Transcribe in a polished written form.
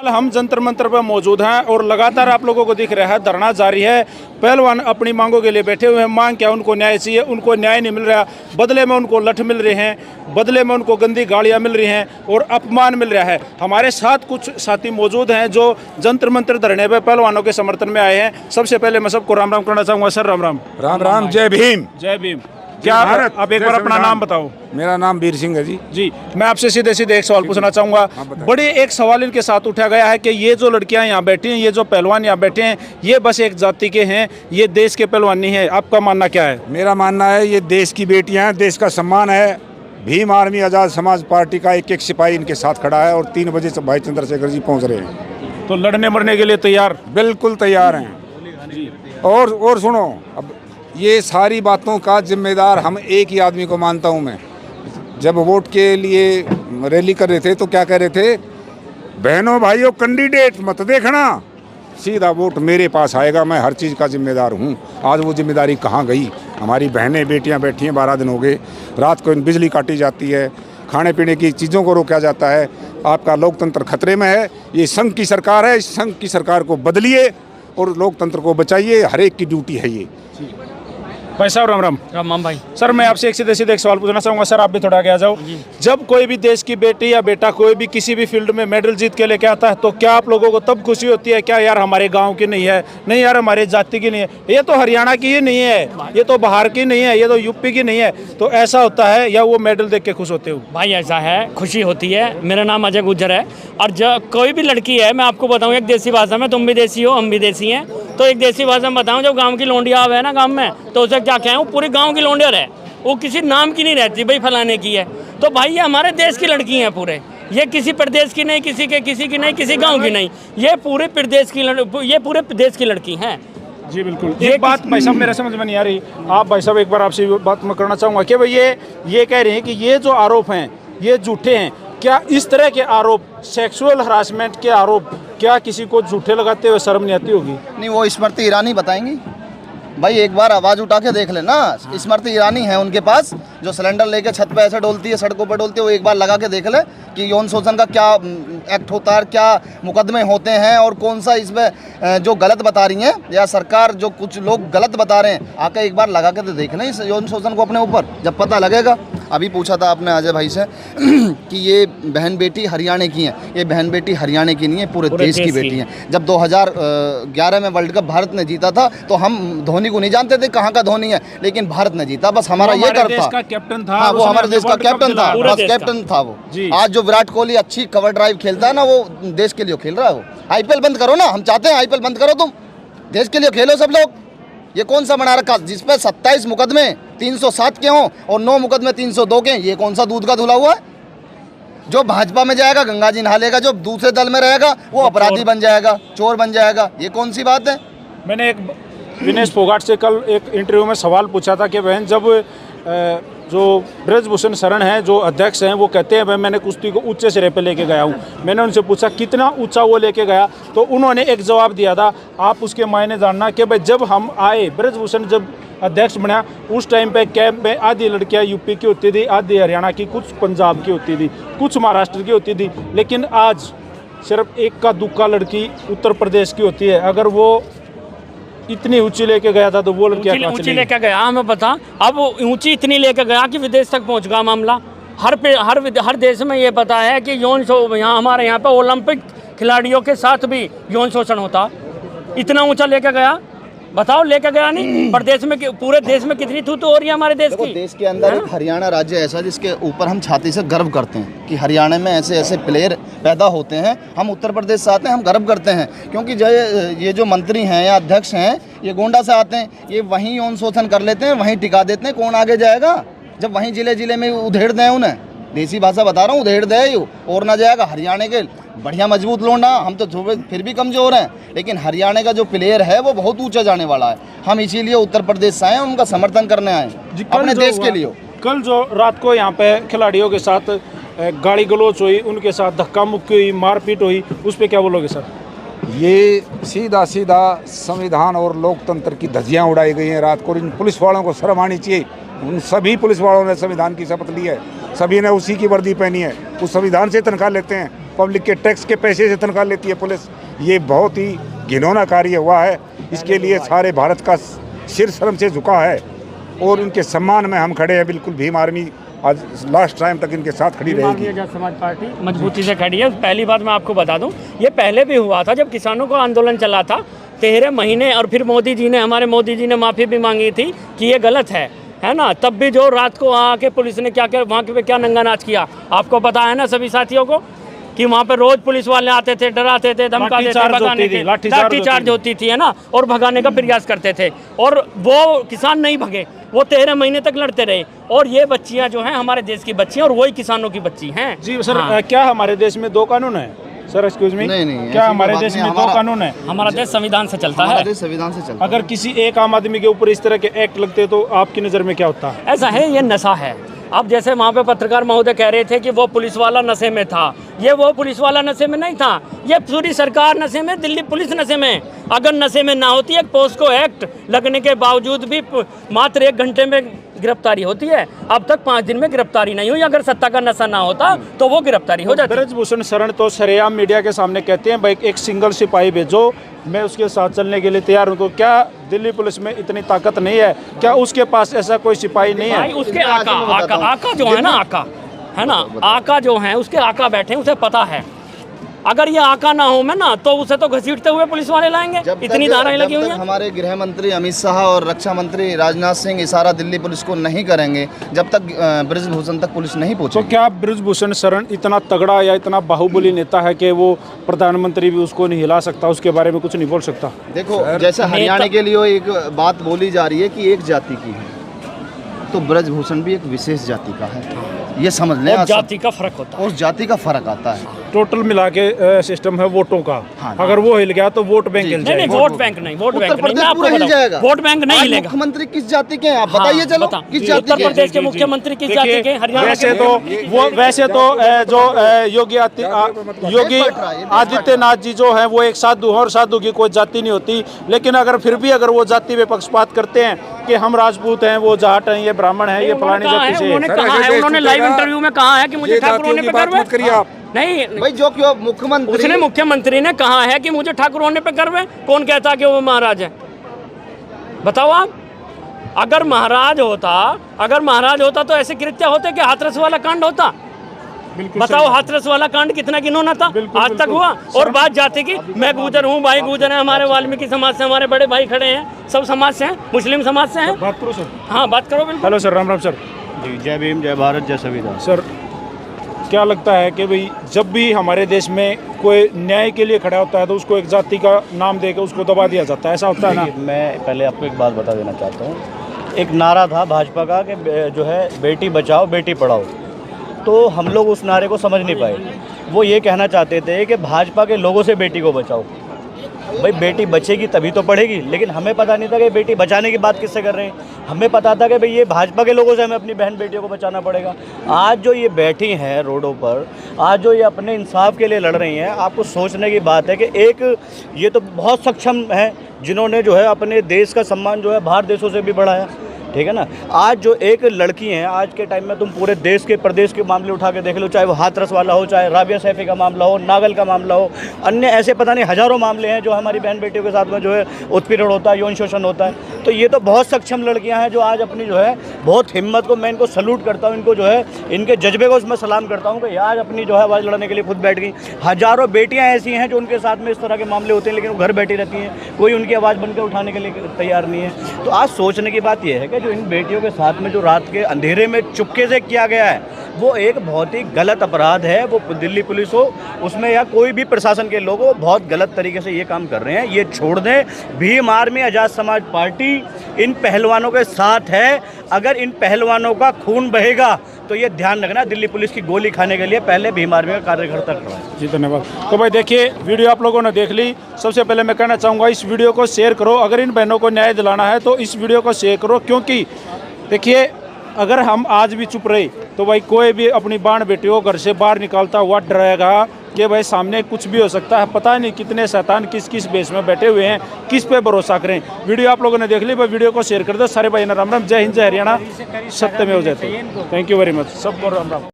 हम जंतर मंतर पर मौजूद हैं और लगातार आप लोगों को दिख रहा है धरना जारी है। पहलवान अपनी मांगों के लिए बैठे हुए हैं। मांग क्या, उनको न्याय चाहिए, उनको न्याय नहीं मिल रहा। बदले में उनको लठ मिल रहे हैं, बदले में उनको गंदी गालियां मिल रही हैं और अपमान मिल रहा है। हमारे साथ कुछ साथी मौजूद हैं जो जंतर मंतर धरने पर पहलवानों के समर्थन में आए हैं। सबसे पहले मैं सबको राम राम करना चाहूँगा। सर राम राम। राम राम, जय भीम। जय भीम। क्या आप एक बार अपना नाम बताओ। मेरा नाम वीर सिंह है जी। जी, मैं आपसे सीधे सीधे एक सवाल पूछना चाहूँगा। बड़े एक सवाल इनके साथ उठाया गया है कि ये जो लड़कियां यहाँ बैठी हैं, ये जो पहलवान यहाँ बैठे हैं, ये बस एक जाति के हैं, ये देश के पहलवान नहीं है। आपका मानना क्या है? मेरा मानना है ये देश की बेटियां हैं, देश का सम्मान है। भीम आर्मी आज़ाद समाज पार्टी का एक एक सिपाही इनके साथ खड़ा है और 3 बजे से भाई चंद्रशेखर जी पहुँच रहे हैं। तो लड़ने मरने के लिए तैयार? बिल्कुल तैयार हैं। और सुनो, अब ये सारी बातों का जिम्मेदार हम एक ही आदमी को मानता हूँ मैं। जब वोट के लिए रैली कर रहे थे तो क्या कह रहे थे, बहनों भाइयों कैंडिडेट मत देखना, सीधा वोट मेरे पास आएगा, मैं हर चीज़ का जिम्मेदार हूँ। आज वो जिम्मेदारी कहाँ गई? हमारी बहनें बेटियाँ बैठी हैं, 12 दिन हो गए, रात को बिजली काटी जाती है, खाने पीने की चीज़ों को रोका जाता है। आपका लोकतंत्र खतरे में है। ये संघ की सरकार है, इस संघ की सरकार को बदलिए और लोकतंत्र को बचाइए। हर एक की ड्यूटी है ये। भाई साहब राम राम। राम भाई। सर मैं आपसे एक सीधे एक सवाल पूछना चाहूँगा। सर आप भी थोड़ा आगे आ जाओ। जब कोई भी देश की बेटी या बेटा कोई भी किसी भी फील्ड में मेडल जीत के लेके आता है तो क्या आप लोगों को तब खुशी होती है? क्या यार हमारे गांव की नहीं है, नहीं यार हमारे जाति की नहीं है, ये तो हरियाणा की ही नहीं है, ये तो बिहार की नहीं है, ये तो यूपी की नहीं है, तो ऐसा होता है या वो मेडल देख के खुश होते हो? भाई ऐसा है, खुशी होती है। मेरा नाम अजय गुज्जर है और जब कोई भी लड़की है, मैं आपको बताऊँ एक देसी भाषा में, तुम भी देसी हो हम भी देसी हैं, तो एक देसी भाषा में बताऊँ, जब गाँव की लोंडिया आवे है ना गाँव में, तो उसे क्या कहें, वो पूरे गाँव की लोंडिया है, वो किसी नाम की नहीं रहती भाई फलाने की है। तो भाई ये हमारे देश की लड़की हैं पूरे, ये किसी प्रदेश की नहीं, किसी की नहीं, किसी गांव की नहीं, ये पूरे प्रदेश की ये पूरे देश की लड़की हैं। जी बिल्कुल। एक बात भाई साहब मेरे समझ में नहीं आ रही। आप भाई साहब एक बार आपसे बात मैं करना चाहूँगा कि भाई ये कह रहे हैं कि ये जो आरोप हैं ये झूठे हैं। क्या इस तरह के आरोप, सेक्सुअल हरासमेंट के आरोप, क्या किसी को झूठे लगाते हुए शर्म नहीं आती होगी? नहीं, वो स्मृति ईरानी बताएंगी भाई। एक बार आवाज़ उठा के देख लेना, स्मृति ईरानी है उनके पास, जो सिलेंडर लेके छत पे ऐसे डोलती है, सड़कों पर डोलती है। वो एक बार लगा के देख ले कि यौन शोषण का क्या एक्ट होता है, क्या मुकदमे होते हैं और कौन सा इसमें जो गलत बता रही हैं या सरकार जो कुछ लोग गलत बता रहे हैं, आके एक बार लगा के तो देख लें इस यौन शोषण को अपने ऊपर, जब पता लगेगा। अभी पूछा था आपने अजय भाई से कि ये बहन बेटी हरियाणा की हैं, ये बहन बेटी हरियाणा की नहीं है, पूरे देश की बेटी हैं। जब 2011 में वर्ल्ड कप भारत ने जीता था तो हम धोनी को नहीं जानते थे कहाँ का धोनी है, लेकिन भारत ने जीता, बस हमारा ये कर था। कैप्टन था। हाँ, वो हमारे देश का कैप्टन था, बस कैप्टन था वो। आज जो विराट कोहली अच्छी कवर ड्राइव खेलता है ना, वो देश के लिए खेल रहा है। वो आईपीएल बंद करो ना, हम चाहते हैं आईपीएल बंद करो, तुम देश के लिए खेलो सब लोग। ये कौन सा बना रखा जिसपे 27 मुकदमे 307 के हों और 9 मुकदमे 302 के? ये कौन सा दूध का धुला हुआ है? जो भाजपा में जाएगा गंगा जी नहा लेगा, जो दूसरे दल में रहेगा वो अपराधी बन जाएगा, चोर बन जाएगा। ये कौन सी बात है? मैंने एक विनेश फोगाट से कल एक इंटरव्यू में सवाल पूछा था कि बहन जब जो ब्रजभूषण शरण हैं जो अध्यक्ष हैं वो कहते हैं भाई मैंने कुश्ती को ऊंचे सिरे पे लेके गया हूँ, मैंने उनसे पूछा कितना ऊंचा वो लेके गया, तो उन्होंने एक जवाब दिया था, आप उसके मायने जानना कि भाई जब हम आए, ब्रजभूषण जब अध्यक्ष बना उस टाइम पे कैंप में आधी लड़कियाँ यूपी की होती थी, आधी हरियाणा की, कुछ पंजाब की होती थी, कुछ महाराष्ट्र की होती थी, लेकिन आज सिर्फ एक का दुक्का लड़की उत्तर प्रदेश की होती है। अगर वो इतनी ऊंची लेके गया था तो वो लड़कियां ऊंची लेके गया, हमें पता। अब वो ऊंची इतनी लेके गया कि विदेश तक पहुंच गया मामला। हर देश में ये पता है कि यौन शोषण, यहाँ हमारे यहाँ पे ओलंपिक खिलाड़ियों के साथ भी यौन शोषण होता। इतना ऊंचा लेके गया, बताओ लेके गया नहीं? प्रदेश में, पूरे देश में कितनी थू हो रही है हमारे देश की। देश के अंदर एक हरियाणा राज्य ऐसा जिसके ऊपर हम छाती से गर्व करते हैं कि हरियाणा में ऐसे ऐसे प्लेयर पैदा होते हैं। हम उत्तर प्रदेश से आते हैं, हम गर्व करते हैं, क्योंकि जो ये जो मंत्री हैं या अध्यक्ष हैं ये गोंडा से आते हैं, ये वहीं यौन शोषण कर लेते हैं, वहीं टिका देते हैं। कौन आगे जाएगा जब वहीं जिले में उधेड़ दें उन्हें? देसी भाषा बता रहा हूँ, उधेड़ दे और ना जाएगा। हरियाणा के बढ़िया मजबूत लोंडा, हम तो फिर भी कमज़ोर हैं, लेकिन हरियाणा का जो प्लेयर है वो बहुत ऊंचा जाने वाला है। हम इसीलिए उत्तर प्रदेश से आए, उनका समर्थन करने आए अपने देश के लिए। कल जो रात को यहाँ पे खिलाड़ियों के साथ गाली गलौच हुई, उनके साथ धक्का मुक्की हुई, मारपीट हुई, उस पर क्या बोलोगे सर? ये सीधा संविधान और लोकतंत्र की धज्जियाँ उड़ाई गई हैं रात को। इन पुलिस वालों को शर्म आनी चाहिए। उन सभी पुलिस वालों ने संविधान की शपथ ली है, सभी ने उसी की वर्दी पहनी है, उस संविधान से तनख्वाह लेते हैं। पब्लिक के टैक्स के पैसे से तनख्वाह लेती है पुलिस। ये बहुत ही घिनौना कार्य हुआ है। इसके लिए सारे भारत का सिर शर्म से झुका है और उनके सम्मान में हम खड़े हैं। बिल्कुल भीम आर्मी आज लास्ट टाइम तक इनके साथ खड़ी रहेगी। आजाद समाज पार्टी मजबूती से खड़ी है। पहली बात मैं आपको बता दूं, ये पहले भी हुआ था जब किसानों का आंदोलन चला था 13 महीने, और फिर हमारे मोदी जी ने माफ़ी भी मांगी थी कि ये गलत है ना। तब भी जो रात को आके पुलिस ने क्या क्या वहाँ पे क्या नंगा नाच किया, आपको पता है ना सभी साथियों को, कि वहाँ पे रोज पुलिस वाले आते थे, डराते थे, धमकाते थे, भगाने थे, लाठीचार्ज होती थी, है ना, और भगाने का प्रयास करते थे। और वो किसान नहीं भगे, वो 13 महीने तक लड़ते रहे। और ये बच्चियाँ जो हैं हमारे देश की बच्चियाँ, और वही किसानों की बच्ची हैं। जी सर, क्या हमारे देश में 2 कानून है सर? एक्सक्यूज मी, नहीं, क्या हमारे देश में 2 कानून है? हमारा देश संविधान से चलता है। देश संविधान से चलता है। अगर किसी एक आम आदमी के ऊपर इस तरह के एक्ट लगते तो आपकी नज़र में क्या होता है? ऐसा है, ये नशा है। अब जैसे वहाँ पे पत्रकार महोदय कह रहे थे कि वो पुलिस वाला नशे में था, ये वो पुलिस वाला नशे में नहीं था, ये पूरी सरकार नशे में, दिल्ली पुलिस नशे में। अगर नशे में ना होती, एक पोस्को एक्ट लगने के बावजूद भी मात्र 1 घंटे में गिरफ्तारी होती है। अब तक 5 दिन में गिरफ्तारी नहीं हुई। अगर सत्ता का नशा ना होता तो वो गिरफ्तारी हो जाती। ब्रजभूषण शरण तो सरेआम मीडिया के सामने कहते हैं भाई एक सिंगल सिपाही भेजो, मैं उसके साथ चलने के लिए तैयार हूँ। तो क्या दिल्ली पुलिस में इतनी ताकत नहीं है? क्या उसके पास ऐसा कोई सिपाही नहीं है? उसके आका जो है ना, आका है ना, आका जो है उसके आका बैठे, उसे पता है। अगर ये आका ना हो मैं ना, तो उसे तो घसीटते हुए पुलिस वाले लाएंगे। इतनी धाराएं लगी हुई हैं। हमारे गृह मंत्री अमित शाह और रक्षा मंत्री राजनाथ सिंह इशारा दिल्ली पुलिस को नहीं करेंगे जब तक ब्रजभूषण तक पुलिस नहीं पहुंचे। तो क्या ब्रजभूषण शरण इतना तगड़ा या इतना बाहुबली नेता है कि वो प्रधानमंत्री भी उसको नहीं हिला सकता, उसके बारे में कुछ नहीं बोल सकता? देखो, जैसे हरियाणा के लिए एक बात बोली जा रही है कि एक जाति की है, तो ब्रजभूषण भी एक विशेष जाति का है। ये समझ लें, और जाति का फर्क होता है, उस जाति का फर्क आता है। टोटल मिला के सिस्टम है वोटों का। हाँ, अगर वो हिल गया तो वोट बैंक हिल जाएगा। नहीं, वोट बैंक नहीं, वोट बैंक नहीं, मैं आपको हिल जाएगा। वोट बैंक नहीं हिलेगा। मुख्यमंत्री किस जाति के हैं आप बताइए? चलो, किस जाति उत्तर के? प्रदेश के मुख्यमंत्री किस जाति के? हरियाणा वैसे तो जो योगी आदित्यनाथ जी जो है वो एक साधु है, और साधु की कोई जाति नहीं होती। लेकिन अगर फिर भी अगर वो जाति में पक्षपात करते हैं कि हम राजपूत हैं, वो जाट हैं, ये ब्राह्मण हैं, ये फलानी जाति से, उन्होंने लाइव इंटरव्यू में कहा है कि मुझे ठाकुर होने पे गर्व है। नहीं भाई, जो क्यों मुख्यमंत्री ने कहा है कि मुझे ठाकुर होने पे गर्व है। कौन कहता कि वो महाराज है? बताओ आप। अगर महाराज होता तो ऐसे कृत्य होते कि हाथरस वाला कांड होता? बताओ, हाथरस वाला कांड कितना घिनौना था, आज तक हुआ। और बात जाति की, मैं गुर्जर हूँ, भाई गुर्जर है, हमारे वाल्मीकि समाज से हमारे बड़े भाई खड़े हैं, सब समाज से हैं, मुस्लिम समाज से हैं। बात करो सर। हाँ, बात करो बिल्कुल। Hello sir, Ram Ram sir. जी, जय भीम, जय भारत, जय संविधान। सर, क्या लगता है कि भाई जब भी हमारे देश में कोई न्याय के लिए खड़ा होता है तो उसको एक जाति का नाम देकर उसको दबा दिया जाता है, ऐसा होता है ना? मैं पहले आपको एक बात बता देना चाहता हूँ। एक नारा था भाजपा का कि जो है बेटी बचाओ बेटी पढ़ाओ, तो हम लोग उस नारे को समझ नहीं पाए। वो ये कहना चाहते थे कि भाजपा के लोगों से बेटी को बचाओ। भाई, बेटी बचेगी तभी तो पढ़ेगी, लेकिन हमें पता नहीं था कि बेटी बचाने की बात किससे कर रहे हैं। हमें पता था कि भाई ये भाजपा के लोगों से हमें अपनी बहन बेटियों को बचाना पड़ेगा। आज जो ये बैठी हैं रोडों पर, आज जो ये अपने इंसाफ के लिए लड़ रही हैं, आपको सोचने की बात है कि एक ये तो बहुत सक्षम हैं जिन्होंने जो है अपने देश का सम्मान जो है बाहर देशों से भी बढ़ाया, ठीक है ना। आज जो एक लड़की हैं, आज के टाइम में तुम पूरे देश के प्रदेश के मामले उठा के देख लो, चाहे वो हाथरस वाला हो, चाहे राबिया सैफी का मामला हो, नागल का मामला हो, अन्य ऐसे पता नहीं हज़ारों मामले हैं जो हमारी बहन बेटियों के साथ में जो है उत्पीड़न होता है, यौन शोषण होता है। तो ये तो बहुत सक्षम लड़कियां हैं जो आज अपनी जो है बहुत हिम्मत को, मैं इनको सल्यूट करता हूँ, इनको जो है इनके जज्बे को मैं सलाम करता हूँ कि आज अपनी जो है आवाज़ लड़ने के लिए खुद बैठ गई। हज़ारों बेटियाँ ऐसी हैं जो उनके साथ में इस तरह के मामले होते हैं, लेकिन वो घर बैठी रहती हैं, कोई उनकी आवाज़ बनकर उठाने के लिए तैयार नहीं है। तो आज सोचने की बात यह है कि जो इन बेटियों के साथ में जो रात के अंधेरे में चुपके से किया गया है, वो एक बहुत ही गलत अपराध है। वो दिल्ली पुलिस हो उसमें या कोई भी प्रशासन के लोग हो, बहुत गलत तरीके से ये काम कर रहे हैं। ये छोड़ दें। भीम आर्मी आज़ाद समाज पार्टी इन पहलवानों के साथ है। अगर इन पहलवानों का खून बहेगा तो ये ध्यान रखना, दिल्ली पुलिस की गोली खाने के लिए पहले भीम आर्मी का कार्यकर्ता खड़ा है। जी धन्यवाद। तो भाई देखिए, वीडियो आप लोगों ने देख ली। सबसे पहले मैं कहना चाहूँगा, इस वीडियो को शेयर करो। अगर इन बहनों को न्याय दिलाना है तो इस वीडियो को शेयर करो, क्योंकि देखिए अगर हम आज भी चुप रहे तो भाई कोई भी अपनी बाण बेटियों को घर से बाहर निकालता हुआ डरेगा कि भाई सामने कुछ भी हो सकता है। पता नहीं कितने शैतान किस किस बेस में बैठे हुए हैं, किस पे भरोसा करें। वीडियो आप लोगों ने देख ली, भाई वीडियो को शेयर कर दो। सारे भाई राम राम, जय हिंद, जय हरियाणा, सत्य में हो जाते। थैंक यू वेरी मच, सबको राम राम।